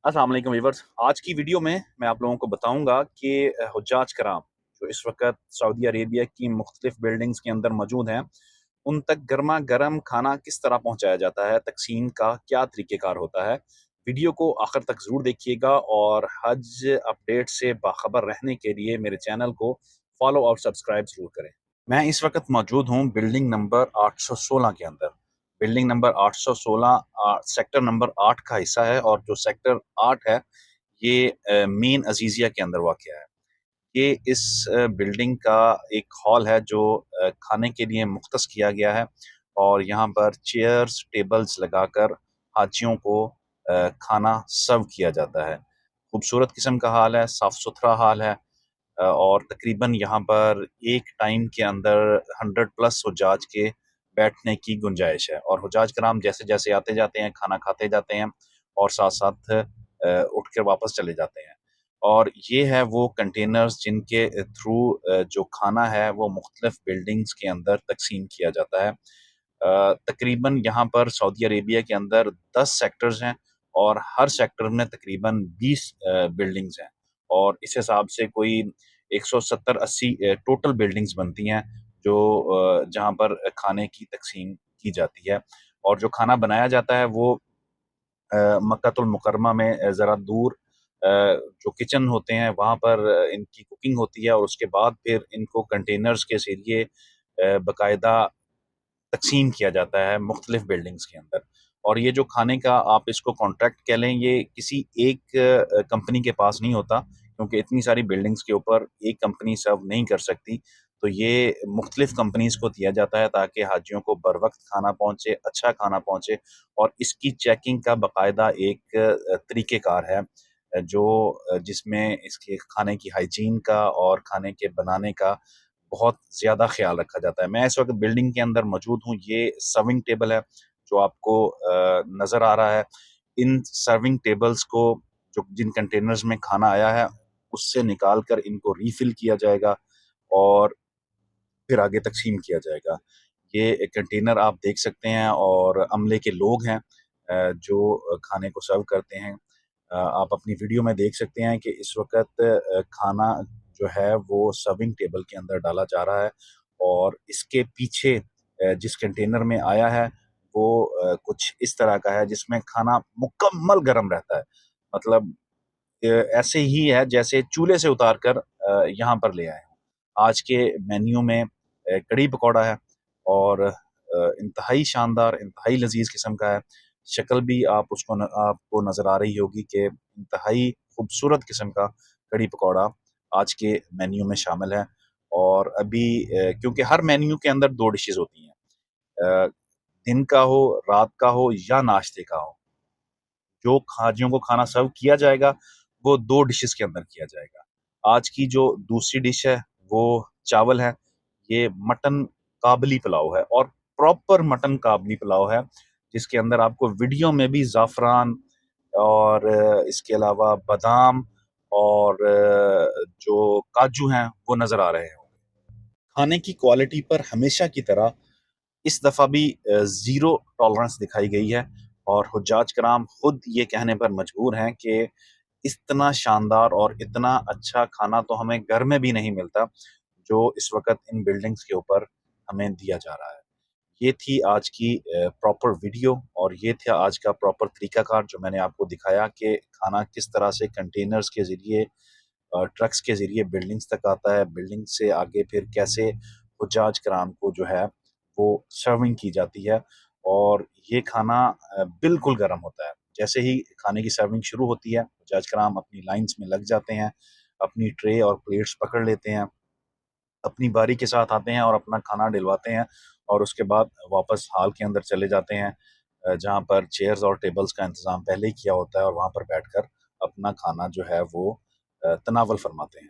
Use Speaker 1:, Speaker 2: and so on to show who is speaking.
Speaker 1: अस्सलाम वालेकुम वीवर्स। आज की वीडियो में मैं आप लोगों को बताऊंगा कि हुज्जाज कराम जो इस वक्त सऊदी अरेबिया की मुख्तलिफ बिल्डिंग्स के अंदर मौजूद हैं, उन तक गर्मा गर्म खाना किस तरह पहुंचाया जाता है, तकसीम का क्या तरीक़ेकार होता है। वीडियो को आखिर तक ज़रूर देखिएगा और हज अपडेट से बाखबर रहने के लिए मेरे चैनल को फॉलो और सब्सक्राइब ज़रूर करें। मैं इस वक्त मौजूद हूँ बिल्डिंग नंबर 816 के अंदर। बिल्डिंग नंबर 816 सेक्टर नंबर 8 का हिस्सा है और जो सेक्टर 8 है ये मेन अजीज़िया के अंदर वाक़या है। ये इस बिल्डिंग का एक हॉल है जो खाने के लिए मुख्तस किया गया है और यहाँ पर चेयर्स, टेबल्स लगाकर हाजियों को खाना सर्व किया जाता है। खूबसूरत किस्म का हाल है, साफ-सुथरा हाल है और तकरीबन यहाँ पर एक टाइम के अंदर 100 प्लस हुज्जाज के बैठने की गुंजाइश है और हुज्जाज कराम जैसे-जैसे आते जाते हैं, खाना खाते जाते हैं और साथ-साथ उठ कर वापस चले जाते हैं। और ये है वो कंटेनर्स जिनके थ्रू जो खाना है वो मुख्तलिफ बिल्डिंग्स के अंदर तक़सीम किया जाता है। तकरीबन यहाँ पर सऊदी अरेबिया के अंदर 10 सेक्टर्स हैं और हर सेक्टर में तकरीबन 20 बिल्डिंग्स हैं और इस हिसाब से कोई 170-80 टोटल बिल्डिंग्स बनती हैं जो जहाँ पर खाने की तक़सीम की जाती है और जो खाना बनाया जाता है वो मक्कातुल मुकर्रमा में ज़रा दूर जो किचन होते हैं वहाँ पर इनकी कुकिंग होती है और उसके बाद फिर इनको कंटेनर्स के ज़रिए बाकायदा तक़सीम किया जाता है मुख्तलिफ बिल्डिंग्स के अंदर। और ये जो खाने का आप इसको कॉन्ट्रैक्ट कह लें, ये किसी एक कंपनी के पास नहीं होता क्योंकि इतनी सारी बिल्डिंग्स के ऊपर एक कंपनी सर्व नहीं कर सकती। तो ये मुख्तलिफ कंपनीज़ को दिया जाता है ताकि हाजियों को बर वक़्त खाना पहुँचे, अच्छा खाना पहुँचे और इसकी चेकिंग का बाकायदा एक तरीक़ेकार है जो जिसमें इसके खाने की हाइजीन का और खाने के बनाने का बहुत ज़्यादा ख़्याल रखा जाता है। मैं इस वक़्त बिल्डिंग के अंदर मौजूद हूँ, ये सर्विंग टेबल है जो आपको नज़र आ रहा है। इन सर्विंग टेबल्स को जो जिन कंटेनर्स में खाना आया है, उससे निकाल कर इनको रीफ़िल किया जाएगा और फिर आगे तक़सीम किया जाएगा। ये कंटेनर आप देख सकते हैं और अमले के लोग हैं जो खाने को सर्व करते हैं। आप अपनी वीडियो में देख सकते हैं कि इस वक़्त खाना जो है वो सर्विंग टेबल के अंदर डाला जा रहा है और इसके पीछे जिस कंटेनर में आया है वो कुछ इस तरह का है जिसमें खाना मुकम्मल गरम रहता है। मतलब ऐसे ही है जैसे चूल्हे से उतार कर यहाँ पर ले आए हों। आज के मेन्यू में कड़ी पकौड़ा है और इंतहाई शानदार, इंतहाई लज़ीज़ किस्म का है। शक्ल भी आप उसको न आपको नज़र आ रही होगी कि इंतहाई खूबसूरत किस्म का कड़ी पकौड़ा आज के मेन्यू में शामिल है और अभी क्योंकि हर मेन्यू के अंदर 2 डिशेज़ होती हैं। अ, दिन का हो, रात का हो या नाश्ते का हो। जो हाजियों को खाना सर्व किया जाएगा, वो 2 डिशेज़ के अंदर किया जाएगा। आज की जो दूसरी डिश है, वो चावल है। ये मटन काबली पुलाव है और प्रॉपर मटन काबली पुलाव है, जिसके अंदर आपको वीडियो में भी ज़ाफ़रान और इसके अलावा बादाम और जो काजू हैं, वो नज़र आ रहे होंगे। खाने की क्वालिटी पर हमेशा की तरह इस दफ़ा भी ज़ीरो टॉलरेंस दिखाई गई है और हुज्जाज कराम खुद ये कहने पर मजबूर हैं कि इतना शानदार और इतना अच्छा खाना तो हमें घर में भी नहीं मिलता, जो इस वक़्त इन बिल्डिंग्स के ऊपर हमें दिया जा रहा है। ये थी आज की प्रॉपर वीडियो और ये था आज का प्रॉपर तरीक़ाकार जो मैंने आपको दिखाया कि खाना किस तरह से कंटेनर्स के ज़रिए ट्रक्स के ज़रिए बिल्डिंग्स तक आता है, बिल्डिंग से आगे फिर कैसे हुज्जाज कराम को जो है वो सर्विंग की जाती है और ये खाना बिल्कुल गरम होता है। जैसे ही खाने की सर्विंग शुरू होती है, हुज्जाज कराम अपनी लाइन्स में लग जाते हैं, अपनी ट्रे और प्लेट्स पकड़ लेते हैं, अपनी बारी के साथ आते हैं और अपना खाना डलवाते हैं और उसके बाद वापस हॉल के अंदर चले जाते हैं जहाँ पर चेयर्स और टेबल्स का इंतज़ाम पहले ही किया होता है और वहाँ पर बैठकर अपना खाना जो है वो तनावल फरमाते हैं।